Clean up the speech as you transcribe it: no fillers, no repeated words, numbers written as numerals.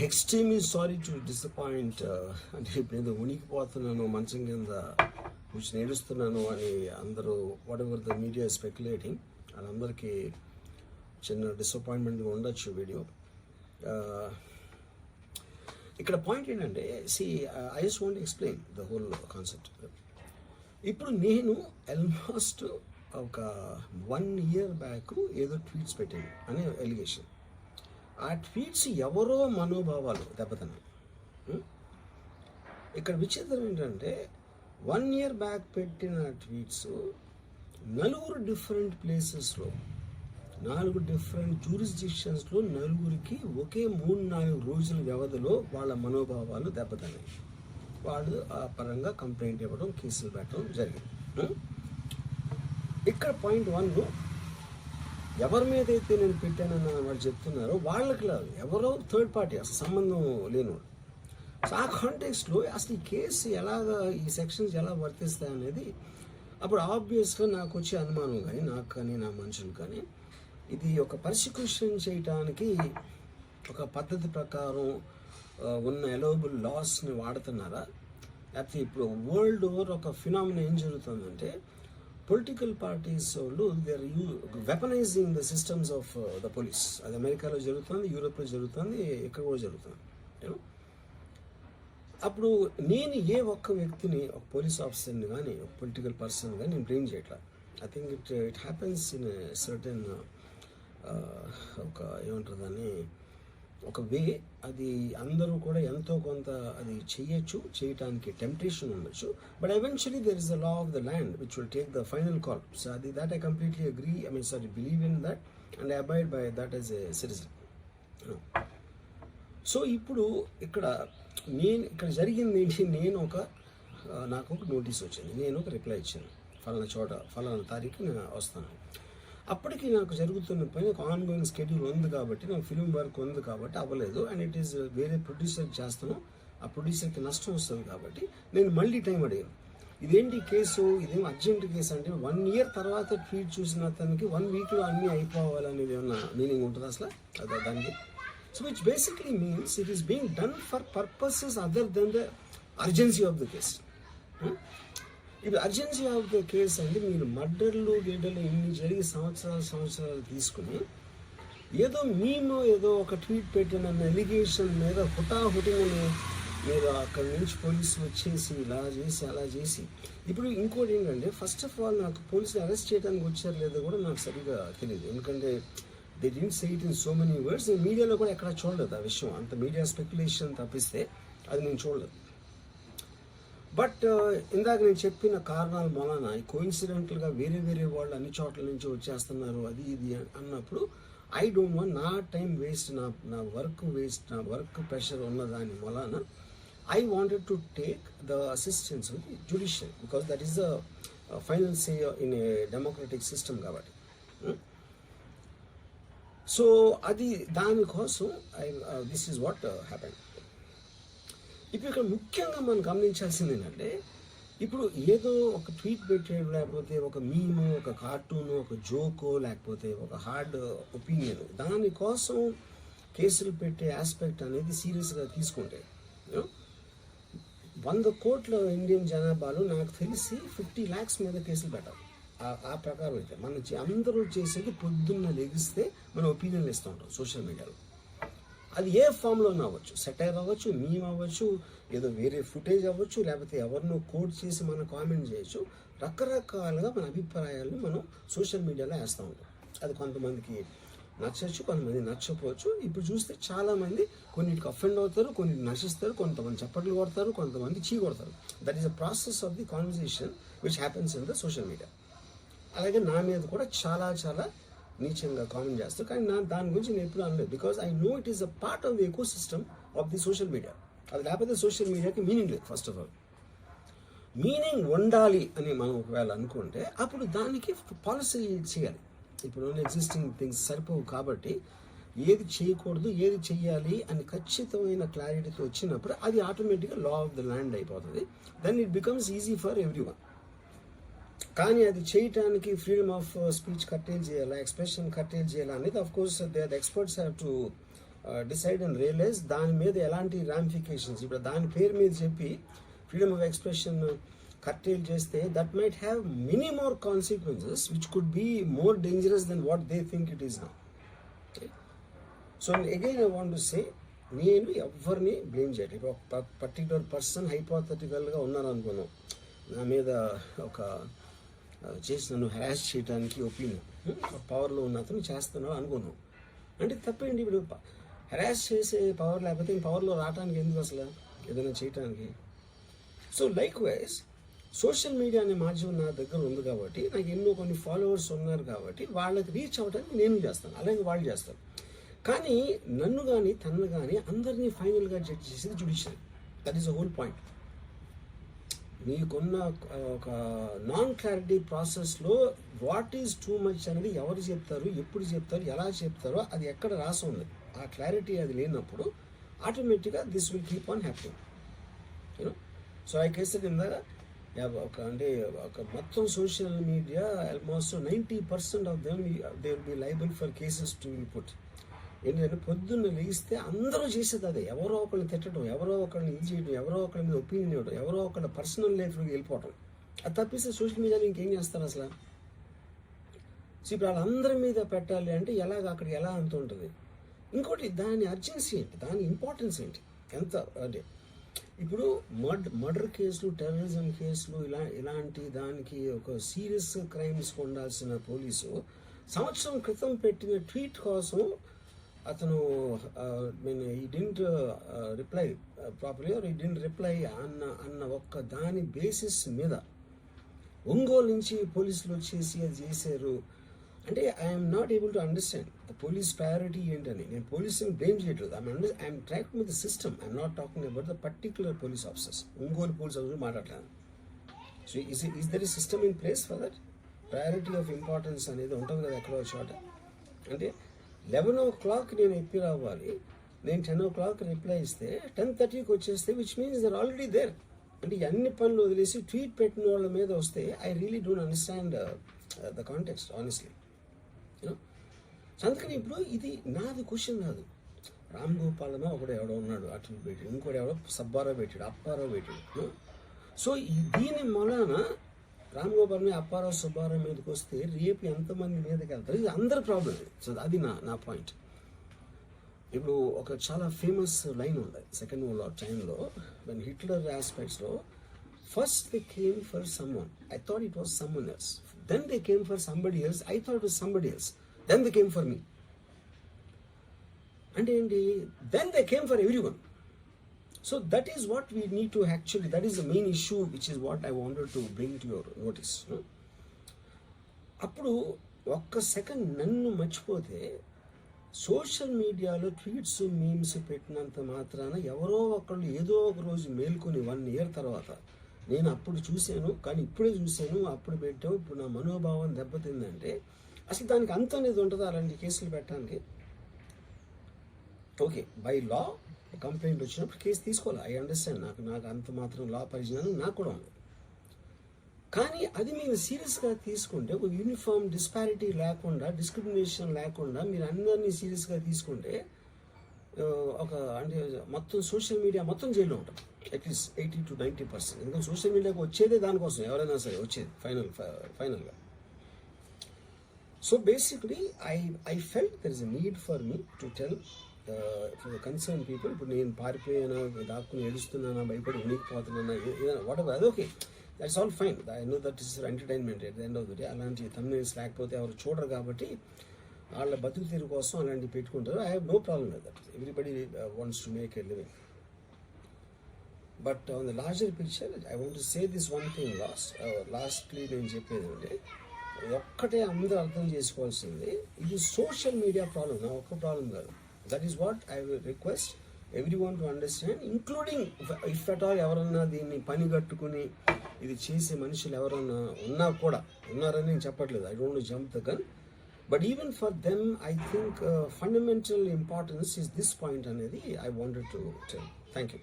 Extremely sorry to disappoint. అంటే ఇప్పుడు ఏదో ఉనికిపోతున్నాను, మంచం కింద కూర్చొని ఏడుస్తున్నాను అని అందరూ what ever the media speculating, వాళ్ళందరికీ చిన్న డిసప్పాయింట్మెంట్గా ఉండొచ్చు వీడియో. ఇక్కడ పాయింట్ ఏంటంటే, I just want explain the whole concept. ఇప్పుడు నేను ఆల్మోస్ట్ ఒక 1 year బ్యాక్ ఏదో ట్వీట్స్ పెట్టాను అనే ఎలిగేషన్. ఆ ట్వీట్స్ ఎవరో మనోభావాలు దెబ్బతిన్నాయి. ఇక్కడ విచిత్రం ఏంటంటే 1 year బ్యాక్ పెట్టిన ట్వీట్స్ 4 డిఫరెంట్ ప్లేసెస్లో 4 డిఫరెంట్ జ్యూరిస్డిక్షన్స్లో 4కి ఒకే 3-4 రోజుల వ్యవధిలో వాళ్ళ మనోభావాలు దెబ్బతిన్నాయి. వాళ్ళు ఆ పరంగా కంప్లైంట్ ఇవ్వడం, కేసులు పెట్టడం జరిగింది. ఇక్కడ పాయింట్ 1, ఎవరి మీద అయితే నేను పెట్టానని వాళ్ళు చెప్తున్నారో వాళ్ళకి లేదు, ఎవరో థర్డ్ పార్టీ, అసలు సంబంధం లేనివాడు. సో ఆ కాంటెక్స్లో అసలు ఈ కేసు ఎలాగా, ఈ సెక్షన్స్ ఎలా వర్తిస్తాయి అనేది అప్పుడు ఆబ్వియస్గా నాకు వచ్చే అనుమానం కానీ, నాకు కానీ నా మనుషులు కానీ, ఇది ఒక పర్సిక్యూషన్ చేయటానికి ఒక పద్ధతి ప్రకారం ఉన్న ఎలవబుల్ లాస్ని వాడుతున్నారా, లేకపోతే ఇప్పుడు వరల్డ్ ఓవర్ ఒక ఫినామినా ఏం జరుగుతుందంటే, పొలిటికల్ పార్టీస్ వాళ్ళు they are weaponizing the systems of the police. అది అమెరికాలో జరుగుతుంది, యూరోప్లో జరుగుతుంది, ఇక్కడ కూడా జరుగుతుంది. అప్పుడు నేను ఏ ఒక్క వ్యక్తిని, ఒక పోలీస్ ఆఫీసర్ని కానీ, ఒక పొలిటికల్ పర్సన్ కానీ నేను బ్లేమ్ చేయట్లా. I think it happens in certain ఒక ఏమంటారు దాన్ని, ఒక వే. అది అందరూ కూడా ఎంతో కొంత అది చేయటానికి టెంప్టేషన్ ఉండొచ్చు. But eventually there is the law of the land which will take the final call. So అది that I completely agree, believe in that and I abide by that as a citizen. So ఇప్పుడు ఇక్కడ జరిగింది ఏంటి, నాకు ఒక notice వచ్చింది, నేను ఒక రిప్లై ఇచ్చాను, ఫలానా చోట ఫలానా తారీఖు నేను వస్తాను. అప్పటికి నాకు జరుగుతున్న పని ఒక ఆన్గోయింగ్ స్కెడ్యూల్ ఉంది కాబట్టి, నాకు ఫిల్మ్ వర్క్ ఉంది కాబట్టి అవ్వలేదు. అండ్ ఇట్ ఈస్ వేరే ప్రొడ్యూసర్కి చేస్తాను, ఆ ప్రొడ్యూసర్కి నష్టం వస్తుంది కాబట్టి నేను మళ్ళీ టైం అడిగాను. ఇదేంటి కేసు, ఇదేం అర్జెంట్ కేసు అంటే 1 year తర్వాత ట్వీట్ చూసిన అతనికి 1 weekలో అన్నీ అయిపోవాలనేది ఏమన్నా మీనింగ్ ఉంటుంది అసలు దానికి? So which basically means it is being done for purposes other than the urgency of the case. ఇప్పుడు అర్జెన్సీ ఆఫ్ ద కేస్ అంటే, మీరు మర్డర్లు గేడర్లు ఇన్ని జరిగి సంవత్సరాలు తీసుకుని ఏదో ఏదో ఒక ట్వీట్ పెట్టినన్న ఎలిగేషన్ మీద హుటాహుటిని మీరు అక్కడి నుంచి పోలీసులు వచ్చేసి ఇలా చేసి అలా చేసి. ఇప్పుడు ఇంకోటి ఏంటంటే, ఫస్ట్ ఆఫ్ ఆల్ నాకు పోలీసులు అరెస్ట్ చేయడానికి వచ్చారు లేదో కూడా నాకు సరిగ్గా తెలియదు. ఎందుకంటే they didn't say it in so many words. నేను మీడియాలో కూడా ఎక్కడ చూడలేదు ఆ విషయం, అంత మీడియా స్పెక్యులేషన్ తప్పిస్తే అది నేను చూడలేదు. బట్ ఇందాక నేను చెప్పిన కారణాల వలన కోయిన్సిడెంటల్గా వేరే వాళ్ళు అన్ని చోట్ల నుంచి వచ్చేస్తున్నారు అది ఇది అన్నప్పుడు, ఐ డోంట్ వాంట్ నా టైం వేస్ట్, నా వర్క్ వేస్ట్, నా వర్క్ ప్రెషర్ ఉన్న దాని వలన I wanted to take the assistance of the judicial, because that is the final say in a democratic system కాబట్టి. సో అది దానికోసం దిస్ ఈజ్ వాట్ హ్యాపెన్. ఇప్పుడు ఇక్కడ ముఖ్యంగా మనం గమనించాల్సింది ఏంటంటే, ఇప్పుడు ఏదో ఒక ట్వీట్ పెట్టాడు, లేకపోతే ఒక మీము, ఒక కార్టూను, ఒక జోకో, లేకపోతే ఒక హార్డ్ ఒపీనియన్, దానికోసం కేసులు పెట్టే ఆస్పెక్ట్ అనేది సీరియస్గా తీసుకుంటే 100 కోట్ల ఇండియన్ జనాభాలో నాకు తెలిసి 50 lakhs మీద కేసులు పెట్టాలి. ఆ ప్రకారం అయితే అందరూ చేసేది పొద్దున్న లెగిస్తే మనం ఒపీనియన్లు ఇస్తూ ఉంటాం సోషల్ మీడియాలో. అది ఏ ఫామ్లోనే అవ్వచ్చు, సెటైర్ అవ్వచ్చు, మీమ్ అవ్వచ్చు, ఏదో వేరే ఫుటేజ్ అవ్వచ్చు, లేకపోతే ఎవరినో కోట్ చేసి మనం కామెంట్ చేయొచ్చు. రకరకాలుగా మన అభిప్రాయాలను మనం సోషల్ మీడియాలో వేస్తూ ఉంటాం. అది కొంతమందికి నచ్చచ్చు, కొంతమంది నచ్చకపోవచ్చు. ఇప్పుడు చూస్తే చాలామంది కొన్నిటికి అఫెండ్ అవుతారు, కొన్నిటికి నశిస్తారు, కొంతమంది చప్పట్లు కొడతారు, కొంతమంది చీ కొడతారు. That is a process of the conversation which happens in the social media. అలాగే నా మీద కూడా చాలా నీచంగా కామెంట్ చేస్తారు, కానీ దాని గురించి నేను ఎప్పుడు అనలేదు. Because I know it is a part of the eco system of the social media. అది లేకపోతే సోషల్ మీడియాకి మీనింగ్ లేదు. ఫస్ట్ ఆఫ్ ఆల్ మీనింగ్ ఉండాలి అని మనం ఒకవేళ అనుకుంటే అప్పుడు దానికి పాలసీ చేయాలి. ఇప్పుడు ఎగ్జిస్టింగ్ థింగ్స్ సరిపోవు కాబట్టి ఏది చేయకూడదు, ఏది చెయ్యాలి అని ఖచ్చితమైన క్లారిటీతో వచ్చినప్పుడు అది ఆటోమేటిక్గా లా ఆఫ్ ద ల్యాండ్ అయిపోతుంది. Then it becomes easy for everyone. కానీ అది చేయటానికి ఫ్రీడమ్ ఆఫ్ స్పీచ్ కట్టేల్ చేయాలా, ఎక్స్ప్రెషన్ కట్టేల్ చేయాలా అనేది of course the experts have to decide and realize దాని మీద ఎలాంటి రామిఫికేషన్స్, ఇప్పుడు దాని పేరు మీద చెప్పి ఫ్రీడమ్ ఆఫ్ ఎక్స్ప్రెషన్ కర్టైల్ చేస్తే that might have many more consequences which could be more dangerous than what they think it is now. So again I want to say, నేను ఎవరిని బ్లేమ్ చేయలేదు. ఇప్పుడు ఒక పర్టికులర్ పర్సన్ హైపోథెటికల్గా ఉన్నాను అనుకున్నాం, నా మీద ఒక చేసి నన్ను హ్యాష్ చేయడానికి ఒపీనియన్ పవర్లో ఉన్న అతను చేస్తున్నాడు అనుకున్నాం. అంటే తప్పేంటి, ఇప్పుడు హెరాస్ చేసే పవర్ లేకపోతే పవర్లో రావడానికి ఎందుకు అసలు ఏదైనా చేయటానికి? So like wise social media అనే మాధ్యమం నా దగ్గర ఉంది కాబట్టి, నాకు ఎన్నో కొన్ని ఫాలోవర్స్ ఉన్నారు కాబట్టి వాళ్ళకి రీచ్ అవ్వడానికి నేను చేస్తాను, అలాగే వాళ్ళు చేస్తారు. కానీ నన్ను కానీ తనను కానీ అందరినీ ఫైనల్గా జడ్జ్ చేసేది judiciary. That is the whole point. మీకున్న ఒక నాన్ క్లారిటీ ప్రాసెస్లో వాట్ ఈజ్ టూ మచ్ అనేది ఎవరు చెప్తారు, ఎప్పుడు చెప్తారు, ఎలా చెప్తారో అది ఎక్కడ రాసి ఉంది. ఆ క్లారిటీ అది లేనప్పుడు ఆటోమేటిక్గా this will keep on happening, you know. So I case కింద ఒక మొత్తం social media almost 90% of them they will be liable for cases to will put. ఏంటంటే పొద్దున్న లేస్తే అందరూ చేసేది అదే, ఎవరో ఒకరిని తిట్టడం, ఎవరో ఒకరిని ఇది చేయడం, ఎవరో ఒకరి మీద ఒపీనియన్ ఇవ్వడం, ఎవరో ఒకరి పర్సనల్ లైఫ్లోకి వెళ్ళిపోవడం. అది తప్పిస్తే సోషల్ మీడియాలో ఇంకేం చేస్తారు అసలు? సో ఇప్పుడు వాళ్ళందరి మీద పెట్టాలి అంటే అక్కడ ఎలా అంత ఉంటుంది? ఇంకోటి దాని అర్జెన్సీ ఏంటి, దాని ఇంపార్టెన్స్ ఏంటి, ఎంత అంటే ఇప్పుడు మర్డర్ కేసులు, టెర్రరిజం కేసులు ఇలాంటి దానికి ఒక సీరియస్ క్రైమ్స్ ఉండాల్సిన పోలీసు సంవత్సరం క్రితం పెట్టిన ట్వీట్ కోసం అతను he didn't reply properly are he didn't reply అన్న ఒక్క దాని బేసిస్ మీద ఒంగోలు నుంచి పోలీసులు వచ్చేసి అది చేశారు అంటే I'm not able to understand the police priority ఏంటని. నేను పోలీసుని బ్లేమ్ చేయట్లేదు, I'm tracking with the system, I'm not talking about the particular police officers. Ongole police officer మాట్లాడలేదు. So is there a system in place for that? Priority of importance అనేది ఉంటుంది కదా ఎక్కడో చోట. అంటే 11 o'clock నేను ఎప్పి రావాలి, నేను 10 o'clock రిప్లై ఇస్తే 10:30కి వచ్చేస్తే which means they're already there. అంటే అన్ని పనులు వదిలేసి ట్వీట్ పెట్టిన వాళ్ళ మీద వస్తే I really don't understand the context honestly, you know. అందుకని ఇప్పుడు ఇది నాది క్వశ్చన్ కాదు. రామ్ గోపాలనో ఒకడు ఎవడో ఉన్నాడు అటు పెట్టాడు, ఇంకోటి ఎవడో సబ్బారావు పెట్టాడు, అప్పారావు పెట్టాడు. సో దీని మూలాన రామ్ గోపాల్ మీద అప్పారావు సుబ్బారావు మీదకి వస్తే రేపు ఎంతమంది మీదకి వెళ్తారు? ఇది అందరి ప్రాబ్లం. సో అది నా పాయింట్. ఇప్పుడు ఒక చాలా ఫేమస్ లైన్ ఉంది సెకండ్ వరల్డ్ వార్ టైంలో, వెన్ హిట్లర్ ఆస్పెక్ట్స్లో first they came for someone, I thought it was someone else, then they came for somebody else, I thought it was somebody else, then they came for me. అంటే ఏంటి? Then they came for everyone. So that is what we need to actually, that is the main issue which is what I wanted to bring to your notice. No? అప్పుడు ఒక్క second నన్ను మర్చిపోతే social మీడియాలో tweets memes పెట్టినంత మాత్రాన ఎవరో ఒకళ్ళు ఏదో ఒక రోజు మేల్కొని 1 year తర్వాత నేను అప్పుడు చూశాను కానీ ఇప్పుడే చూశాను, అప్పుడు పెట్టావు, ఇప్పుడు నా మనోభావం దెబ్బతిందంటే అసలు దానికి అంత అనేది ఉంటుందా అలాంటి కేసులు పెట్టడానికి? ఓకే, బై లా కంప్లైంట్ వచ్చినప్పుడు కేసు తీసుకోవాలి, ఐ అండర్స్టాండ్. నాకు అంత మాత్రం లా పరిజ్ఞానం నాకు కూడా ఉంది. కానీ అది మీరు సీరియస్గా తీసుకుంటే, ఒక యూనిఫామ్ డిస్పారిటీ లేకుండా, డిస్క్రిమినేషన్ లేకుండా మీరు అందరినీ సీరియస్గా తీసుకుంటే ఒక అంటే మొత్తం సోషల్ మీడియా మొత్తం జైల్లో ఉంటాం అట్లీస్ట్ 80 to 90%. ఎందుకంటే సోషల్ మీడియాకి వచ్చేదే దానికోసం, ఎవరైనా సరే వచ్చేది ఫైనల్గా. So basically I felt there is a need for me to tell concern people. ఇప్పుడు నేను పారిపోయానా, దాక్కుని ఏడుస్తున్నానా, భయపడి ఉనికిపోతున్నానా, వాట్ ఎవర్, అది okay, that's all fine. I know that is entertainment at the end of the day. అలాంటి thumbnails లేకపోతే ఎవరు చూడరు కాబట్టి వాళ్ళ బతుకు తీరు కోసం అలాంటివి పెట్టుకుంటారు. I have no problem with that. Everybody wants to make a living. But on the larger picture I want to say this one thing lastly నేను చెప్పేది అంటే, ఒక్కటే అందరూ అర్థం చేసుకోవాల్సింది, ఇది సోషల్ మీడియా ప్రాబ్లం, నా ఒక్క ప్రాబ్లం కాదు. That is what I will request everyone to understand, including if at all ఎవరన్నా దీన్ని పని కట్టుకుని ఇది చేసే మనుషులు ఎవరన్నా ఉన్నారని నేను చెప్పట్లేదు, I don't want to jump the gun, but even for them I think fundamental importance is this point అనేది I wanted to tell. Thank you.